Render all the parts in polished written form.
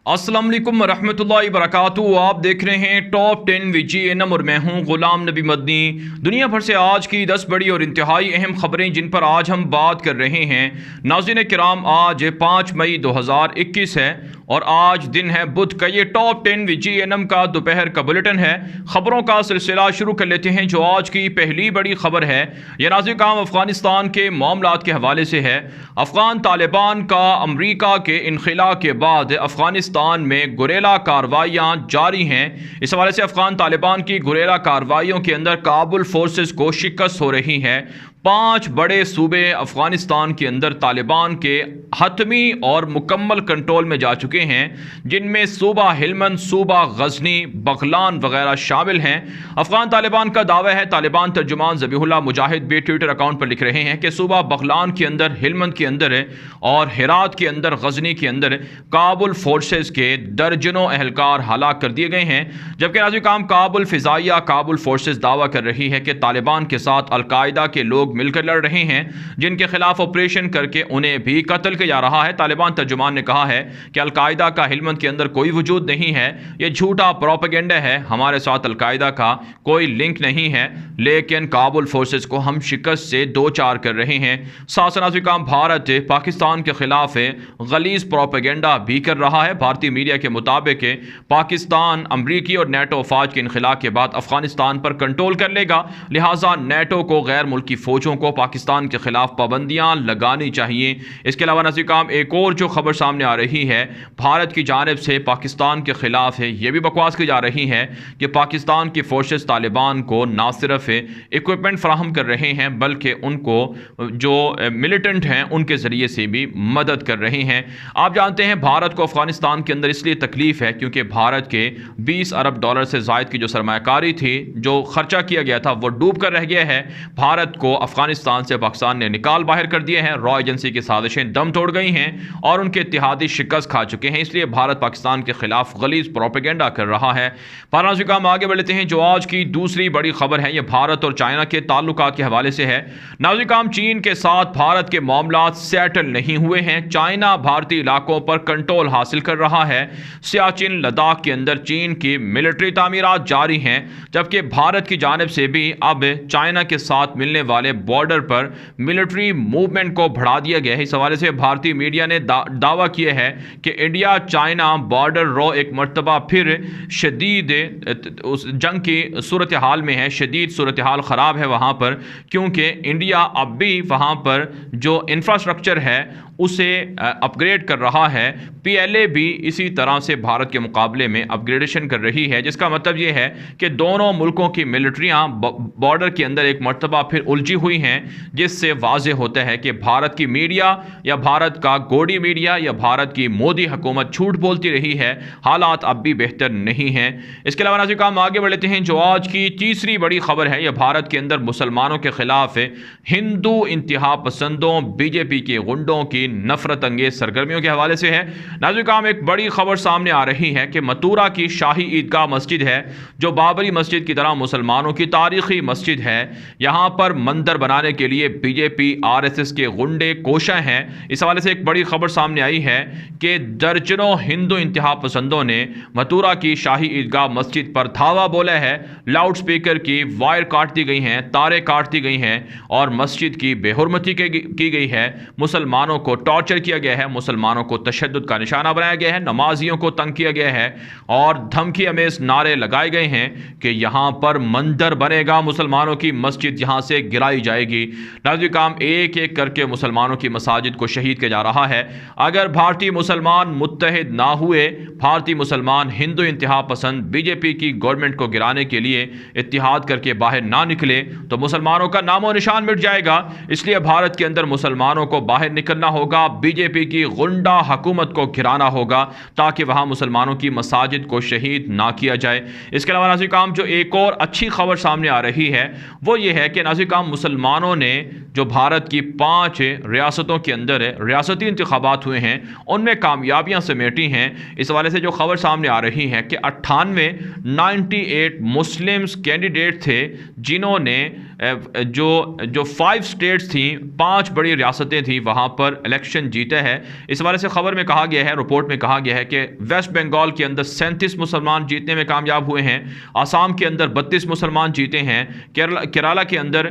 अस्सलाम वालेकुम रहमतुल्लाहि वबरकातुहू। आप देख रहे हैं टॉप 10 VGNM और मैं हूं गुलाम नबी मदनी। दुनिया भर से आज की 10 बड़ी और इंतहाई अहम खबरें जिन पर आज हम बात कर रहे हैं। नाज़रीन किराम, आज 5 मई 2021 है और आज दिन है बुध का। ये टॉप 10 VGNM का दोपहर का बुलेटिन है। खबरों का सिलसिला शुरू कर लेते हैं। जो आज की पहली बड़ी खबर है यह नाज़रीन काम अफगानिस्तान के मामलात के हवाले से है। अफगान तालिबान का अमरीका के इनखिला के बाद अफगानिस्तान में गुरेला कार्रवाइयां जारी हैं। इस हवाले से अफगान तालिबान की गुरेला कार्रवाइयों के अंदर काबुल फोर्सेस को शिकस्त हो रही है। 5 बड़े सूबे अफगानिस्तान के अंदर तालिबान के हतमी और मुकम्मल कंट्रोल में जा चुके हैं, जिनमें सूबा हिलमंद, सूबा गजनी, बगलान वगैरह शामिल हैं। अफगान तालिबान का दावा है, तालिबान तर्जुमान ज़बीहुल्लाह मुजाहिद भी ट्विटर अकाउंट पर लिख रहे हैं कि सूबा बगलान के अंदर, हिलमंद के अंदर और हेरात के अंदर, गजनी के अंदर काबुल फोर्सेस के दर्जनों अहलकार हलाक कर दिए गए हैं। जबकि नाज़रीन काम काबुल फ़िज़ाइया काबुल फोर्सेस दावा कर रही है कि तालिबान के साथ अलकायदा के लोग मिलकर लड़ रहे हैं, जिनके खिलाफ ऑपरेशन करके उन्हें भी कत्ल किया जा रहा है। तालिबान तर्जुमान ने कहा है कि अलकायदा का हिलमंद के अंदर कोई वजूद नहीं है, यह झूठा प्रोपेगेंडा है, हमारे साथ अलकायदा का कोई लिंक नहीं है, लेकिन काबुल फोर्सेस को हम शिकस्त से दो चार कर रहे हैं। साथ काम भारत पाकिस्तान के खिलाफ गलीज प्रोपेगेंडा भी कर रहा है। भारतीय मीडिया के मुताबिक पाकिस्तान अमरीकी और नेटो अफवाज के इनखिला के बाद अफगानिस्तान पर कंट्रोल कर लेगा, लिहाजा नेटो को गैर मुल्की फौजों को पाकिस्तान के खिलाफ पाबंदियां लगानी चाहिए। इसके अलावा नाज़रीन काम एक और जो खबर सामने आ रही है भारत की जानिब से पाकिस्तान के खिलाफ है, यह भी बकवास की जा रही है कि पाकिस्तान की फोर्सेस तालिबान को ना सिर्फ इक्विपमेंट फराहम कर रहे हैं बल्कि उनको जो मिलिटेंट हैं उनके ज़रिए से भी मदद कर रहे हैं। आप जानते हैं भारत को अफगानिस्तान के अंदर इसलिए तकलीफ है क्योंकि भारत के 20 अरब डॉलर से ज़ायद की जो सरमायाकारी थी, जो खर्चा किया गया था, वो डूब कर रह गया है। भारत को अफगानिस्तान से पाकिस्तान ने निकाल बाहर कर दिए हैं। रॉ एजेंसी की साजिशें दम तोड़ गई हैं और उनके इत्तेहादी शिकस्त खा चुके हैं, इसलिए भारत पाकिस्तान के खिलाफ गलीज प्रोपेगेंडा कर रहा है। नाज़रीन काम आगे बढ़ते हैं। जो आज की दूसरी बड़ी खबर है यह भारत और चाइना के ताल्लुकात के हवाले से है। नाज़रीन काम चीन के साथ भारत के मामलात सेटल नहीं हुए हैं। चाइना भारतीय इलाकों पर कंट्रोल हासिल कर रहा है। सियाचिन लद्दाख के अंदर चीन की मिलिट्री तामीरात जारी हैं, जबकि भारत की जानिब से भी अब चाइना के साथ मिलने वाले बॉर्डर पर मिलिट्री मूवमेंट को बढ़ा दिया गया है। इस हवाले से भारतीय मीडिया ने दावा किया है कि इंडिया चाइना बॉर्डर रो एक मरतबा फिर शदीद उस जंग की सूरत हाल में है, शदीद सूरत हाल ख़राब है वहाँ पर, क्योंकि इंडिया अब भी वहाँ पर जो इंफ्रास्ट्रक्चर है उसे अपग्रेड कर रहा है। PLA भी इसी तरह से भारत के मुकाबले में अपग्रेडेशन कर रही है, जिसका मतलब ये है कि दोनों मुल्कों की मिलिट्रियाँ बॉर्डर के अंदर एक मरतबा फिर उलझी हुई हैं, जिससे वाज़ेह होता है कि भारत की मीडिया या भारत का गोडी मीडिया या भारत की मोदी हुकूमत झूठ बोलती रही है। हालात अब भी बेहतर नहीं हैं। इसके अलावा नाज़रीन काम आगे बढ़ते हैं। जो आज की तीसरी बड़ी खबर है यह भारत के अंदर मुसलमानों के खिलाफ हिंदू इंतहा पसंदों, BJP के गुंडों की नफरत अंगेज सरगर्मियों के हवाले से है। नाज़रीन काम एक बड़ी खबर सामने आ रही है कि मथुरा की शाही ईदगाह मस्जिद है, जो बाबरी मस्जिद की तरह मुसलमानों की तारीखी मस्जिद है, यहाँ पर मंदिर बनाने के लिए BJP RSS के गुंडे कोशा हैं। इस हवाले से एक बड़ी खबर सामने आई है कि दर्जनों हिंदू इंतहा पसंदों ने मथुरा की शाही ईदगाह मस्जिद पर धावा बोला है। लाउड स्पीकर की वायर काट दी गई हैं, तारें काट दी गई हैं और मस्जिद की बेहुरमती की गई है। मुसलमानों को टॉर्चर किया गया है, मुसलमानों को तशद्दुद का निशाना बनाया गया है, नमाजियों को तंग किया गया है और धमकी अमेज नारे लगाए गए हैं कि यहाँ पर मंदिर बनेगा, मुसलमानों की मस्जिद यहाँ से गिराई जाएगी। नाज़रीन काम एक एक करके मुसलमानों की मसाजिद को शहीद किया जा रहा है। अगर भारतीय मुसलमान मुत्तहिद ना हुए, भारतीय मुसलमान हिंदू इंतहा पसंद BJP की गवर्नमेंट को गिराने के लिए इत्तिहाद करके बाहर ना निकले तो मुसलमानों का नामो निशान मिट जाएगा। इसलिए भारत के अंदर मुसलमानों को बाहर निकलना होगा, BJP की गुंडा हुकूमत को गिराना होगा ताकि वहां मुसलमानों की मसाजिद को शहीद ना किया जाए। इसके अलावा नाज़रीन काम जो एक और अच्छी खबर सामने आ रही है वो ये है कि नाज़रीन काम मुसलमानों ने जो भारत की 5 रियासतों के अंदर रियासती इंतखाबात हुए हैं उनमें कामयाबियां समेटी हैं। इस हवाले से जो खबर सामने आ रही है कि 98 मुस्लिम्स कैंडिडेट थे जिन्होंने जो 5 स्टेट्स थी, 5 बड़ी रियासतें थी, वहाँ पर इलेक्शन जीते हैं। इस हवाले से खबर में कहा गया है, रिपोर्ट में कहा गया है कि वेस्ट बंगाल के अंदर 37 मुसलमान जीतने में कामयाब हुए हैं, आसाम के अंदर 32 मुसलमान जीते हैं, केरला के अंदर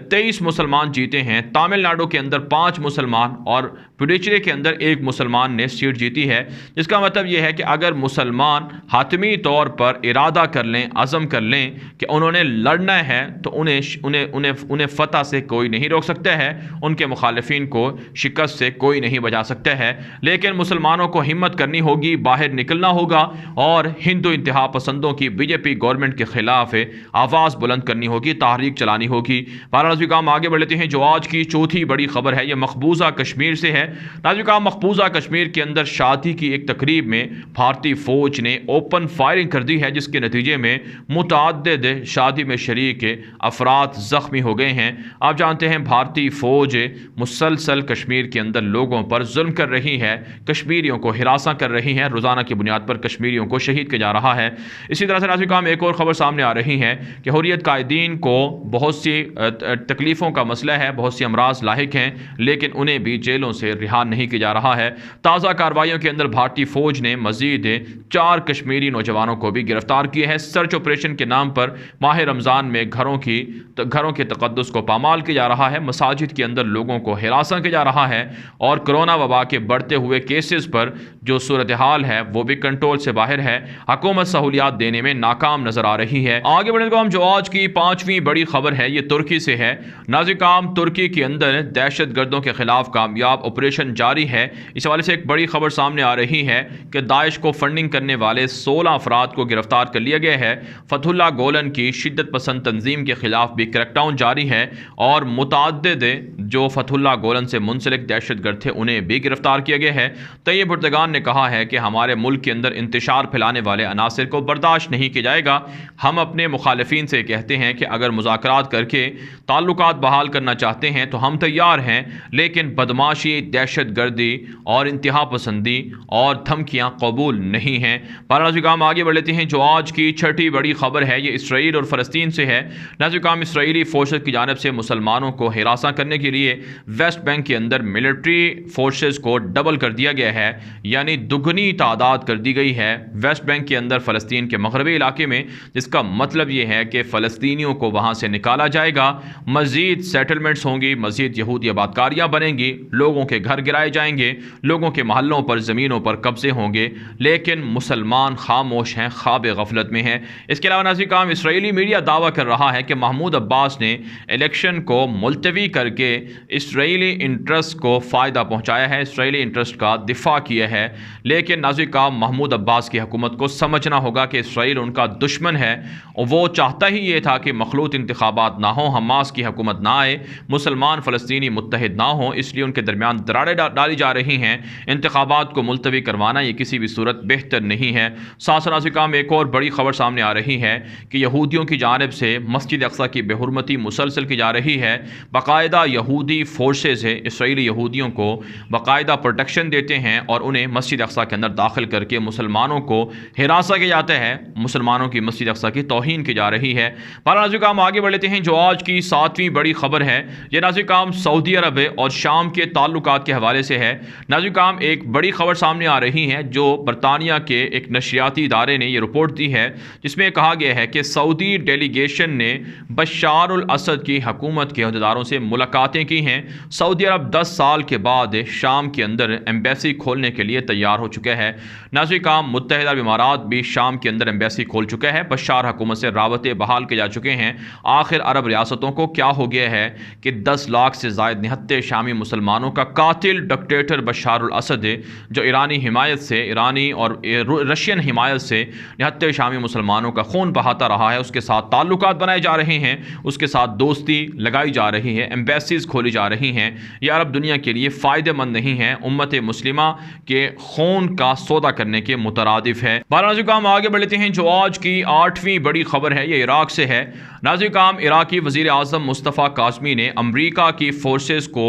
23 मुसलमान जीते हैं, तमिलनाडु के अंदर 5 मुसलमान और पुडुचेरी के अंदर 1 मुसलमान ने सीट जीती है। इसका मतलब यह है कि अगर मुसलमान हातमी तौर पर इरादा कर लें, अज़म कर लें कि उन्होंने लड़ना है, तो उन्हें फतह से कोई नहीं रोक सकता है, उनके मुखालिफिन को शिकस्त से कोई नहीं बचा सकता है। लेकिन मुसलमानों को हिम्मत करनी होगी, बाहर निकलना होगा और हिंदू इंतहा पसंदों की बीजेपी गवर्नमेंट के खिलाफ आवाज़ बुलंद करनी होगी, तहरीक चलानी होगी। बहरहाल काम आगे बढ़ लेते हैं। जो आज की चौथी बड़ी खबर है, यह मकबूजा कश्मीर से है। नाज़रीन, मकबूजा कश्मीर के अंदर शादी की एक तकरीब में भारतीय फौज ने ओपन फायरिंग कर दी है, जिसके नतीजे में मुतअद्दिद शादी में शरीक अफराद ज़ख्मी हो गए हैं। आप जानते हैं भारतीय फौज मुसलसल कश्मीर के अंदर लोगों पर जुल्म कर रही है, कश्मीरियों को हिरासा कर रही है, रोज़ाना की बुनियाद पर कश्मीरियों को शहीद किया जा रहा है। इसी तरह से नाज़रीन काम एक और ख़बर सामने आ रही है कि हुर्रियत कायदीन को बहुत सी तकलीफ़ों का मसला है, बहुत सी अमराज लाहिक हैं, लेकिन उन्हें भी जेलों से रिहा नहीं किया जा रहा है। ताज़ा कार्रवाइयों के अंदर भारतीय फौज ने मजीद 4 कश्मीरी नौजवानों को भी गिरफ्तार किए हैं। सर्च ऑपरेशन के नाम पर माह रमज़ान में घरों के तक़द्दुस को पामाल किया जा रहा है, मसाजिद के अंदर लोगों को हिरासा किया जा रहा है और कोरोना वबा के बढ़ते हुए केसेस पर जो सूरत हाल है वो भी कंट्रोल से बाहर है। हुकूमत सहूलियात देने में नाकाम नजर आ रही है। आगे बढ़ने को हम जो आज की 5वीं बड़ी खबर है, ये तुर्की से है। नाज़रीन, तुर्की के अंदर दहशत गर्दों के खिलाफ कामयाब ऑपरेशन जारी है। इस हवाले से एक बड़ी खबर सामने आ रही है कि दाइश को फंडिंग करने वाले 16 अफराद को गिरफ्तार कर लिया गया है। फतहुल्लाह गोलन की शिद्दत पसंद तंजीम के खिलाफ भी क्रैकडाउन जारी है और मुतअद्दिद जो फतहुल्लाह गोलन से मुंसलिक दहशत गर्द थे उन्हें भी गिरफ्तार किया गया है। तैयब एर्दोगान ने कहा है कि हमारे मुल्क के अंदर इंतशार फैलाने वाले अनासर को बर्दाश्त नहीं किया जाएगा। हम अपने मुखालिफिन से कहते हैं कि अगर मुज़ाकरात करके ताल्लुकात बहाल करना चाहते हैं तो हम तैयार हैं, लेकिन बदमाशी, दहशत गर्दी और इंतहा पसंदी और धमकियाँ कबूल नहीं हैं। नाज़रीन आगे बढ़ लेते हैं। जो आज की 6ठी बड़ी खबर है, ये इसराइल और फ़लस्तीन से है। नाज़रीन, इसराइली फोर्सेस की जानिब से मुसलमानों को हिरासा करने के लिए वेस्ट बैंक के अंदर मिलिट्री फोर्सेस को डबल कर दिया गया है, यानी दुगनी तादाद कर दी गई है वेस्ट बैंक के अंदर फ़लस्तीन के मगरबी इलाके में। जिसका मतलब ये है कि फ़लस्तीनियों को वहाँ से निकाला जाएगा, मज़ीद सेटलमेंट्स होंगी, मज़ीद यहूदी आबादकारियाँ बनेंगी, लोगों के घर गिराए जाएंगे, लोगों के महलों पर, ज़मीनों पर कब्जे होंगे, लेकिन मुसलमान खामोश हैं, ख्वाब गफलत में हैं। इसके अलावा नाज़रीन, इसराइली मीडिया दावा कर रहा है कि महमूद अब्बास ने इलेक्शन को मुलतवी करके इसराइली इंटरेस्ट को फ़ायदा पहुँचाया है, इसराइली इंटरेस्ट का दिफा किया है। लेकिन नाज़रीन, महमूद अब्बास की हुकूमत को समझना होगा कि इसराइल उनका दुश्मन है और वो चाहता ही ये था कि मखलूत इंतखाबात ना हो, हमास की हुकूमत ना आए, मुसलमान फ़लस्तीनी मुत्तहिद ना हो, इसलिए उनके दरमियान दरारें डाली जा रही हैं। इंतखाबात को मुलतवी करवाना ये किसी भी सूरत बेहतर नहीं है। साथ नाज़रीन, एक और बड़ी खबर सामने आ रही है कि यहूदियों की जानिब से मस्जिद अक्सा की बेहुरमती मुसलसल की जा रही है। बाकायदा यहूदी फोर्सेस है इसराइली यहूदियों को बाकायदा प्रोटेक्शन देते हैं और उन्हें मस्जिद अक्सा के अंदर दाखिल करके मुसलमानों को हिरासा किया जाता है, मुसलमानों की मस्जिद अक्सा की तौहीन की जा रही है। नाज़रीन, आगे बढ़ लेते हैं। जो आज की 7वीं बड़ी खबर है, यह नाज़रीन सऊदी अरब और शाम के ताल्लुकात के हवाले से है। नाज़रीन, एक बड़ी खबर सामने आ रही है जो बरतानिया के एक नशरियाती इदारे ने यह रिपोर्ट दी है, जिसमें कहा गया है कि सऊदी डेलीगेशन ने बशार उल असद की हुकूमत के अहदेदारों से मुलाकातें की हैं। सऊदी अरब 10 साल के बाद शाम के अंदर एम्बेसी खोलने के लिए तैयार हो चुका है। नाज़रीन, मुत्तहिदा अरब इमारात भी शाम के अंदर एम्बेसी खोल चुका है, बशार हुकूमत से राबते बहाल किए जा चुके हैं। आखिर अरब रियासतों को क्या हो गया है कि 10 लाख से ज़ायद निहत्ते शामी मुसलमानों का कातिल डिक्टेटर बशार उल असद, जो ईरानी हिमायत से, ईरानी और रशियन हिमायत से निहत्ते शामी मुसलमानों का खून बहाता रहा है, उसके साथ ताल्लुकात बनाए जा रहे हैं, उसके साथ दोस्ती लगाई जा रही है, एम्बेसीज खोली जा रही हैं। यह अरब दुनिया के लिए फ़ायदेमंद नहीं है, उम्मत मुस्लिमा के खून का सौदा करने के मुतरादिफ है। नाज़रीन, आगे बढ़ लेते हैं। जो आज की 8वीं बड़ी खबर है, ये इराक से है। नाज़रीन, इराकी वज़ीर आज़म मुस्तफ़ा काज़मी ने अमरीका की फोर्सेस को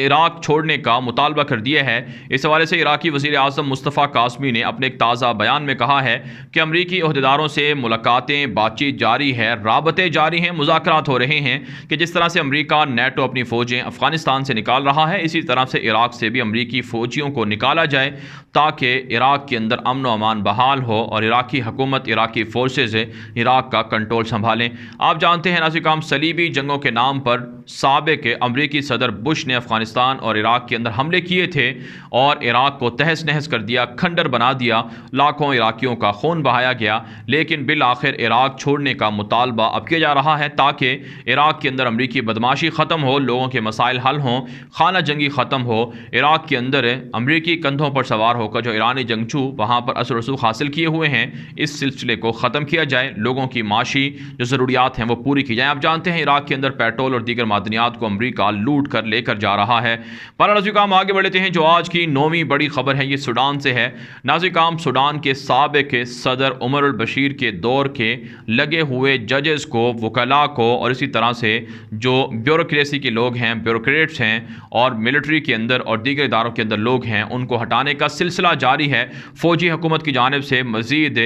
इराक छोड़ने का मुतालबा कर दिया है। इस हवाले से इराकी वज़ीर आज़म मुस्तफ़ा काज़मी ने अपने एक ताज़ा बयान में कहा है कि अमरीकी अहदेदारों से मुलाकातें, बातचीत जारी है, राबते जारी हैं, मुज़ाकरात हो रहे हैं कि जिस तरह से अमेरिका नेटो अपनी फ़ौजें अफ़गानिस्तान से निकाल रहा है, इसी तरह से इराक़ से भी अमरीकी फ़ौजियों को निकाला जाए ताकि इराक़ के अंदर अमन व अमान बहाल हो और इराक़ी हुकूमत, इराक़ी फ़ोर्सेज़ इराक़ का कंट्रोल संभालें। आप जानते हैं नाज़रीन, सलीबी जंगों के नाम पर साबिक़ अमरीकी सदर बुश ने अफ़गानिस्तान और इराक़ के अंदर हमले किए थे और इराक़ को तहस नहस कर दिया, खंडर बना दिया, लाखों इराक़ियों का खून बहाया गया। लेकिन बिल आखिर इराक़ छोड़ने का मुतालबा अब किया जा रहा है ताकि इराक़ के अंदर अमरीकी बदमाशी ख़त्म हो, लोगों के मसाइल हल हों, खाना जंगी ख़त्म हो। इराक़ के अंदर अमरीकी कंधों पर सवार होकर जो ईरानी जंगजू वहाँ पर असर रसूख हासिल किए हुए हैं, इस सिलसिले को ख़त्म किया जाए, लोगों की माशी जो ज़रूरियात हैं वो पूरी की जाए। आप जानते हैं इराक़ के अंदर पेट्रोल और दीगर मादनियात को अमरीका लूट कर लेकर जा रहा है। पर नाज़रीन आगे बढ़ते हैं, जो आज की 9वीं बड़ी खबर है ये सूडान से है। नाज़रीन, सूडान के साबिक़ सदर उमर अल बशीर के दौर के लगे हुए जजेस को, वकला को और इसी तरह से जो ब्यूरोक्रेसी के लोग हैं, ब्यूरोक्रेट्स हैं और मिलिट्री के अंदर और दीगर इदारों के अंदर लोग हैं, उनको हटाने का सिलसिला जारी है। फ़ौजी हुकूमत की जानिब से मज़ीद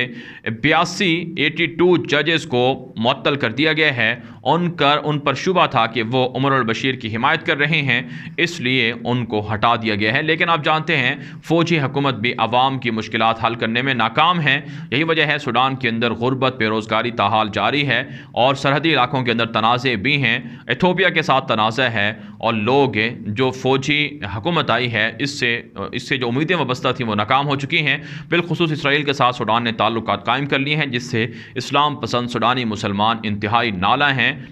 82 जजेस को मुअत्तल कर दिया गया है। उन पर शुबा था कि वो उमर अल बशीर की हिमायत कर रहे हैं, इसलिए उनको हटा दिया गया है। लेकिन आप जानते हैं फ़ौजी हुकूमत भी अवाम की मुश्किलात हल करने में नाकाम है। यही वजह है सूडान के अंदर गुर्बत, बेरोज़गारी ताहाल जारी है और सरहदी इलाकों के अंदर तनाज़े भी हैं। इथोपिया के साथ तनाज़ा है और लोग जो फ़ौजी हुकूमत आई है इससे जो उम्मीदें वाबस्ता थी वो नाकाम हो चुकी हैं। बिलखुसूस इसराइल के साथ सूडान ने ताल्लुकात कायम कर लिए हैं, जिससे इस्लाम पसंद सूडानी मुसलमान इंतहाई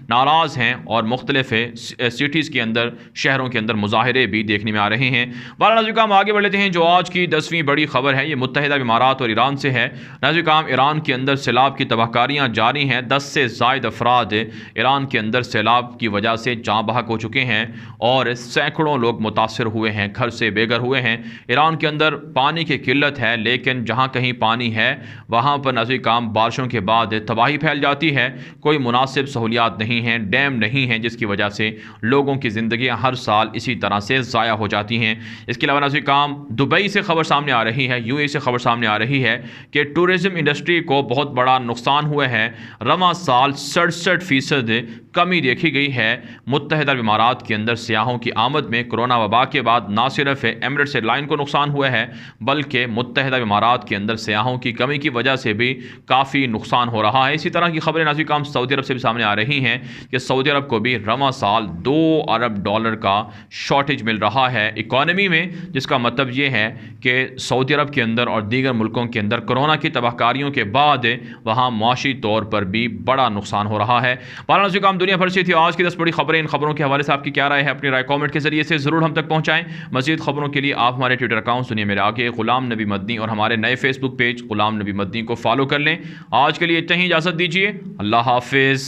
नाराज़ हैं और मुख्तलिफ सिटीज़ के अंदर, शहरों के अंदर मुजाहरे भी देखने में आ रहे हैं। नाज़रीन हम आगे बढ़ लेते हैं, जो आज की 10वीं बड़ी खबर है ये मुत्तहिदा इमारात और ईरान से है। नाज़रीन, ईरान के अंदर सैलाब की तबाहकारियाँ जारी हैं। 10 से ज़ायद अफराद ईरान के अंदर सैलाब की वजह से जाँ बहक हो चुके हैं और सैकड़ों लोग मुतासर हुए हैं, घर से बेघर हुए हैं। ईरान के अंदर पानी की किल्लत है, लेकिन जहाँ कहीं पानी है वहाँ पर नाज़रीन बारिशों के बाद तबाही फैल जाती है। कोई मुनासिब सहूलियात नहीं हैं, डैम नहीं हैं, जिसकी वजह से लोगों की ज़िंदगियाँ हर साल इसी तरह से ज़ाया हो जाती हैं। इसके अलावा नाज़रीन दुबई से खबर सामने आ रही है, यूएई से खबर सामने आ रही है कि टूरिज़म इंडस्ट्री को बहुत बड़ा नुकसान हुआ है। रवा साल 67% कमी देखी गई है। मुत्तहिदा इमारात के अंदर सियाहों की आमद में कोरोना वबा के बाद ना सिर्फ एमिरेट्स एयरलाइन को नुकसान हुआ है, बल्कि मुत्तहिदा इमारात के अंदर सियाहों की कमी की वजह से भी काफ़ी नुकसान हो रहा है। इसी तरह की खबरें नाज़रीन सऊदी अरब से भी सामने आ रही हैं कि सऊदी अरब को भी रवा साल $2 अरब का शॉर्टेज मिल रहा है इकॉनमी में, जिसका मतलब ये है कि सऊदी अरब के अंदर और दीगर मुल्कों के अंदर कोरोना की तबाहकारियों के बाद वहाँ मुआशी तौर पर भी बड़ा नुकसान हो रहा है। नाज़रीन दुनिया भर से थी आज की 10 बड़ी खबरें। इन खबरों के हवाले से आपकी क्या राय है? अपनी राय कमेंट के जरिए से ज़रूर हम तक पहुँचाएँ। मज़ीद खबरों के लिए आप हमारे ट्विटर अकाउंट सुनिए मेरे आगे ग़ुलाम नबी मदनी और हमारे नए फेसबुक पेज ग़ुलाम नबी मदनी को फॉलो कर लें। आज के लिए इतना ही, इजाज़त दीजिए। अल्लाह हाफिज़।